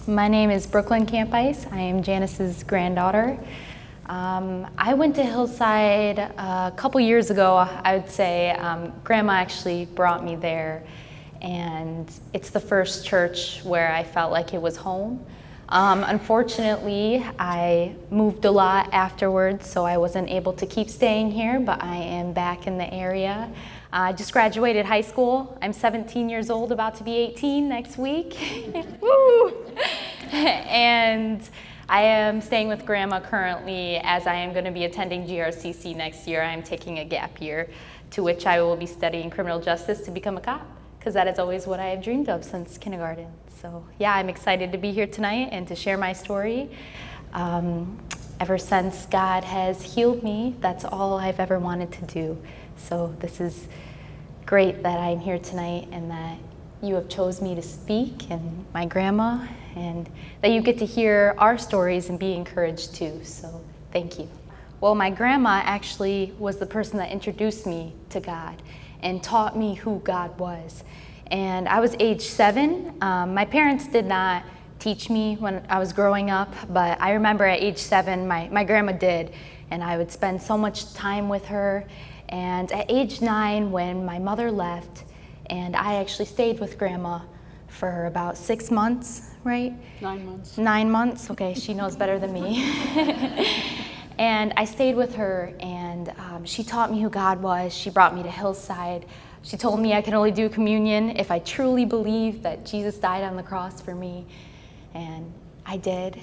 My name is Brooklyn Kamphuis. I am Janice's granddaughter. I went to Hillside a couple years ago, I would say. Grandma actually brought me there, and it's the first church where I felt like it was home. Unfortunately, I moved a lot afterwards, so I wasn't able to keep staying here, but I am back in the area. I just graduated high school. I'm 17 years old, about to be 18 next week. Woo! And I am staying with Grandma currently, as I am going to be attending GRCC next year. I am taking a gap year, to which I will be studying criminal justice to become a cop, because that is always what I have dreamed of since kindergarten. So yeah, I'm excited to be here tonight and to share my story. Ever since God has healed me, that's all I've ever wanted to do. So this is great that I'm here tonight and that you have chose me to speak, and my grandma, and that you get to hear our stories and be encouraged too. So thank you. Well, my grandma actually was the person that introduced me to God and taught me who God was. And I was age 7. My parents did not teach me when I was growing up, but I remember at age 7, my grandma did, and I would spend so much time with her. And at age 9, when my mother left, and I actually stayed with Grandma for about 6 months, right? 9 months. 9 months, okay, she knows better than me. And I stayed with her, and she taught me who God was. She brought me to Hillside. She told me I could only do communion if I truly believed that Jesus died on the cross for me. And I did,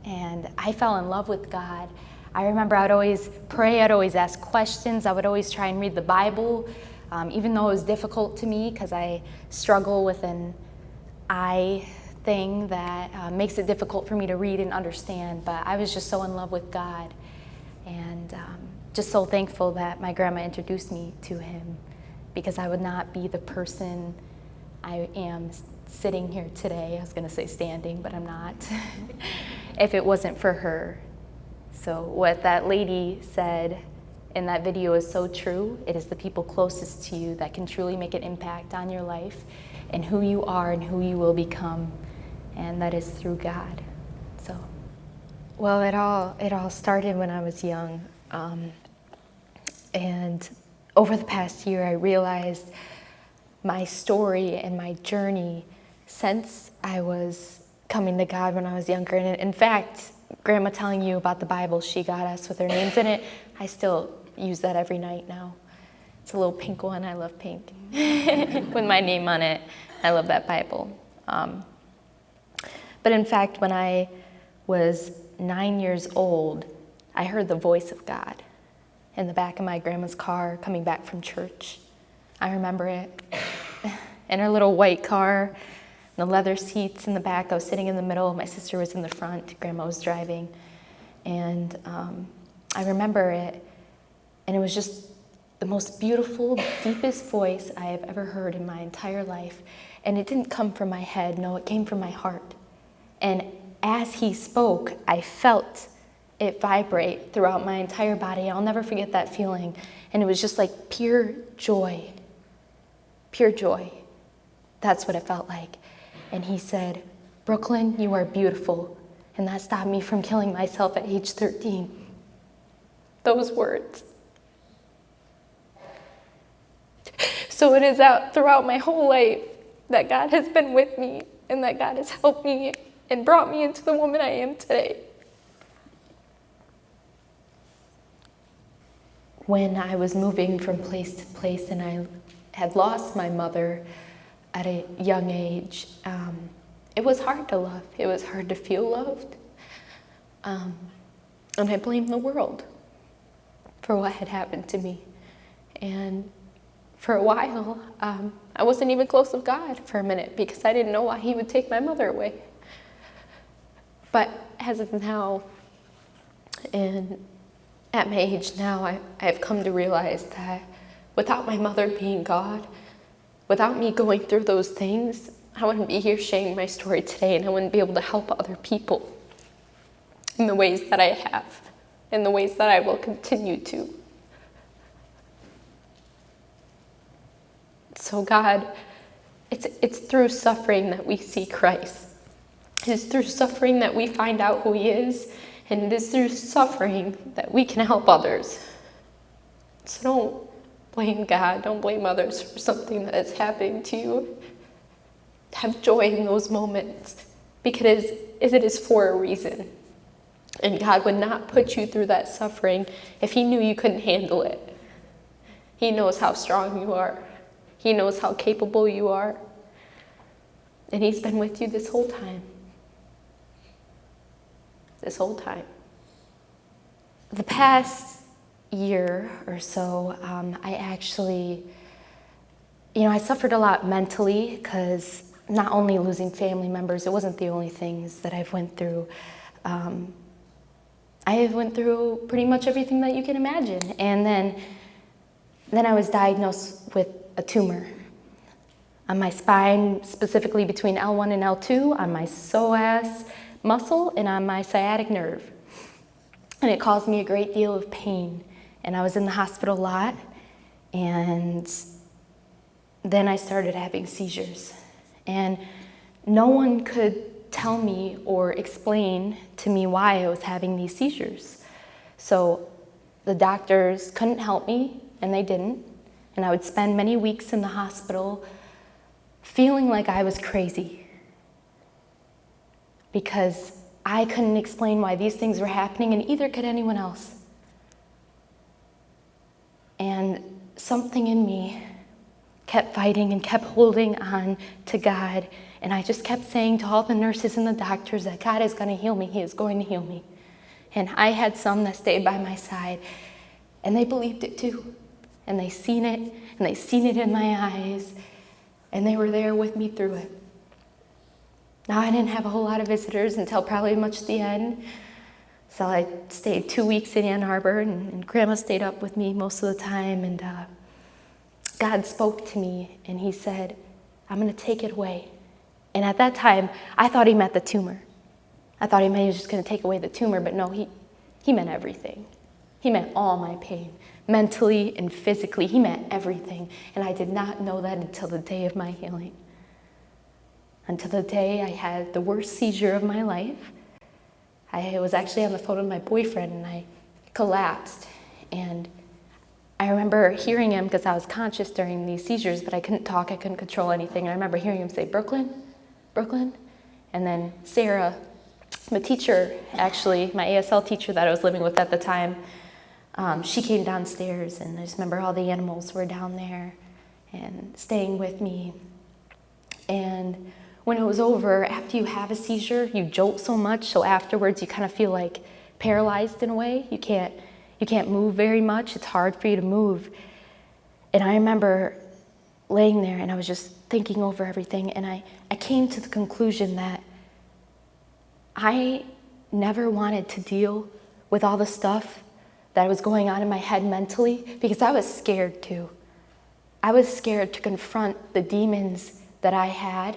and I fell in love with God. I remember I would always pray, I'd always ask questions, I would always try and read the Bible, even though it was difficult to me because I struggle with an eye thing that makes it difficult for me to read and understand. But I was just so in love with God, and just so thankful that my grandma introduced me to him, because I would not be the person I am sitting here today. I was going to say standing, but I'm not, if it wasn't for her. So what that lady said in that video is so true. It is the people closest to you that can truly make an impact on your life and who you are and who you will become, and that is through God. So, well, it all started when I was young, and over the past year I realized my story and my journey since I was coming to God when I was younger. And in fact, Grandma telling you about the Bible she got us with our names in it, I still use that every night now. It's a little pink one. I love pink. With my name on it. I love that Bible. But in fact, when I was 9 years old, I heard the voice of God in the back of my grandma's car coming back from church. I remember it. In her little white car, the leather seats in the back. I was sitting in the middle. My sister was in the front. Grandma was driving. And I remember it. And it was just the most beautiful, deepest voice I have ever heard in my entire life. And it didn't come from my head. No, it came from my heart. And as he spoke, I felt it vibrate throughout my entire body. I'll never forget that feeling. And it was just like pure joy. Pure joy. That's what it felt like. And he said, "Brooklyn, you are beautiful." And that stopped me from killing myself at age 13. Those words. So it is out throughout my whole life that God has been with me, and that God has helped me and brought me into the woman I am today. When I was moving from place to place and I had lost my mother at a young age, it was hard to love. It was hard to feel loved. And I blamed the world for what had happened to me. And for a while, I wasn't even close with God for a minute because I didn't know why he would take my mother away. But as of now, and at my age now, I have come to realize that without my mother being God, without me going through those things, I wouldn't be here sharing my story today, and I wouldn't be able to help other people in the ways that I have, in the ways that I will continue to. So God, it's through suffering that we see Christ. It is through suffering that we find out who he is, and it is through suffering that we can help others. So don't blame God, don't blame others for something that is happening to you. Have joy in those moments, because it is for a reason. And God would not put you through that suffering if he knew you couldn't handle it. He knows how strong you are. He knows how capable you are. And he's been with you this whole time. This whole time. The past year or so, I actually, I suffered a lot mentally, because not only losing family members, it wasn't the only things that I've went through. I have went through pretty much everything that you can imagine. And then I was diagnosed with a tumor on my spine, specifically between L1 and L2, on my psoas muscle and on my sciatic nerve. And it caused me a great deal of pain. And I was in the hospital a lot. And then I started having seizures. And no one could tell me or explain to me why I was having these seizures. So the doctors couldn't help me, and they didn't. And I would spend many weeks in the hospital feeling like I was crazy, because I couldn't explain why these things were happening, and either could anyone else. And something in me kept fighting and kept holding on to God. And I just kept saying to all the nurses and the doctors that God is going to heal me. He is going to heal me. And I had some that stayed by my side, and they believed it too. And they seen it, and they seen it in my eyes, and they were there with me through it. Now, I didn't have a whole lot of visitors until probably much the end. So I stayed 2 weeks in Ann Arbor, and Grandma stayed up with me most of the time. And God spoke to me, and he said, I'm going to take it away. And at that time, I thought he meant the tumor. I thought he meant he was just going to take away the tumor, but no, he meant everything. He meant all my pain, mentally and physically. He meant everything. And I did not know that until the day of my healing. Until the day I had the worst seizure of my life. I was actually on the phone with my boyfriend, and I collapsed. And I remember hearing him, because I was conscious during these seizures, but I couldn't talk, I couldn't control anything. And I remember hearing him say, Brooklyn, Brooklyn. And then Sarah, my teacher, actually, my ASL teacher that I was living with at the time, she came downstairs, and I just remember all the animals were down there and staying with me. And when it was over, after you have a seizure, you jolt so much, so afterwards you kind of feel like paralyzed in a way. You can't move very much. It's hard for you to move. And I remember laying there, and I was just thinking over everything, and I came to the conclusion that I never wanted to deal with all the stuff that was going on in my head mentally, because I was scared too. I was scared to confront the demons that I had,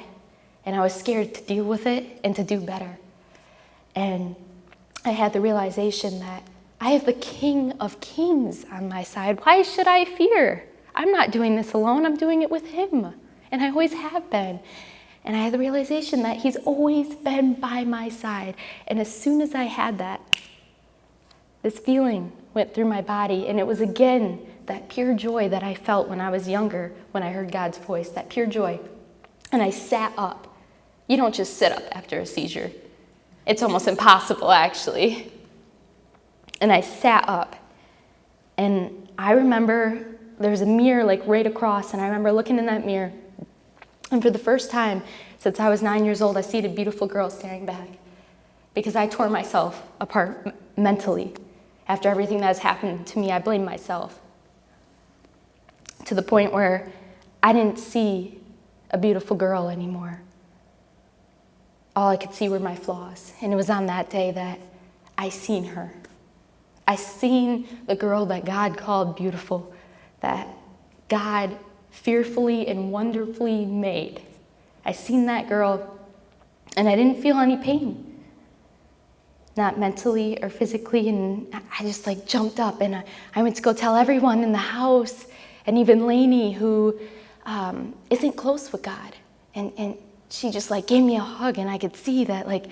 and I was scared to deal with it and to do better. And I had the realization that I have the King of Kings on my side. Why should I fear? I'm not doing this alone. I'm doing it with him. And I always have been. And I had the realization that he's always been by my side. And as soon as I had that, this feeling went through my body. And it was again that pure joy that I felt when I was younger, when I heard God's voice, that pure joy. And I sat up. You don't just sit up after a seizure. It's almost impossible, actually. And I sat up, and I remember there was a mirror like right across, and I remember looking in that mirror, and for the first time since I was 9 years old, I see a beautiful girl staring back, because I tore myself apart mentally. After everything that has happened to me, I blame myself, to the point where I didn't see a beautiful girl anymore. All I could see were my flaws, and it was on that day that I seen her. I seen the girl that God called beautiful, that God fearfully and wonderfully made. I seen that girl, and I didn't feel any pain, not mentally or physically, and I just jumped up, and I went to go tell everyone in the house, and even Lainey, who isn't close with God, and she just like gave me a hug, and I could see that like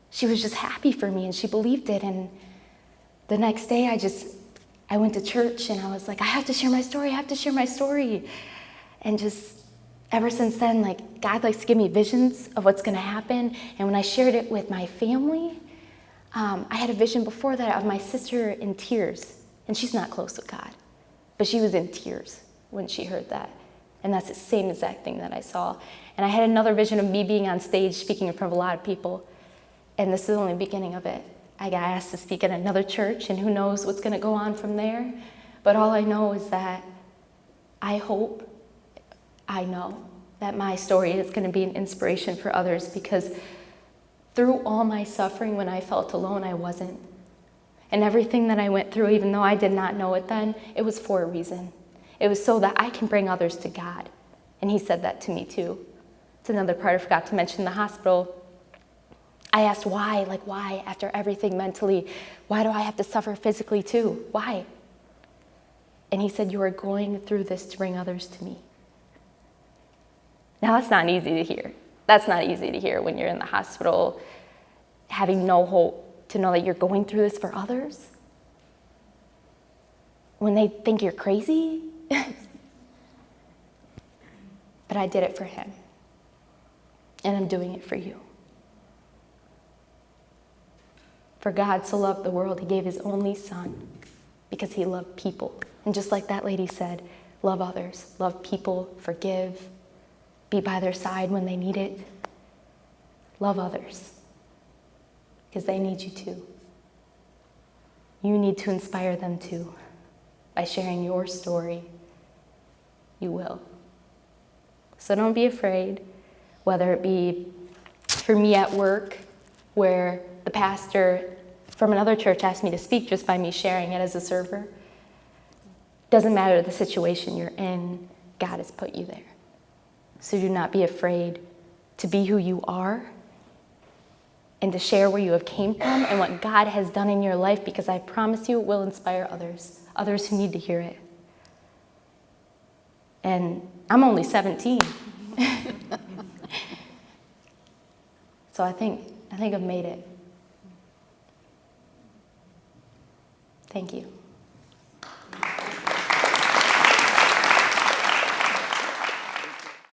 she was just happy for me and she believed it. And the next day I went to church and I was like, I have to share my story, I have to share my story. And just ever since then, like God likes to give me visions of what's gonna happen. And when I shared it with my family, I had a vision before that of my sister in tears. And she's not close with God, but she was in tears when she heard that. And that's the same exact thing that I saw. And I had another vision of me being on stage speaking in front of a lot of people. And this is only the beginning of it. I got asked to speak at another church, and who knows what's gonna go on from there. But all I know is that I know that my story is gonna be an inspiration for others, because through all my suffering, when I felt alone, I wasn't. And everything that I went through, even though I did not know it then, it was for a reason. It was so that I can bring others to God. And he said that to me too. It's another part I forgot to mention. In the hospital, I asked why, like why, after everything mentally, why do I have to suffer physically too? Why? And he said, you are going through this to bring others to me. Now that's not easy to hear. That's not easy to hear when you're in the hospital, having no hope, to know that you're going through this for others. When they think you're crazy. But I did it for him. And I'm doing it for you. For God so loved the world, he gave his only son, because he loved people. And just like that lady said, love others, love people, forgive, be by their side when they need it. Love others, because they need you too. You need to inspire them too. By sharing your story, you will. So don't be afraid, whether it be for me at work, where the pastor from another church asked me to speak just by me sharing it as a server. Doesn't matter the situation you're in, God has put you there. So do not be afraid to be who you are and to share where you have came from and what God has done in your life, because I promise you it will inspire others who need to hear it. And I'm only 17. So I think I've made it. Thank you.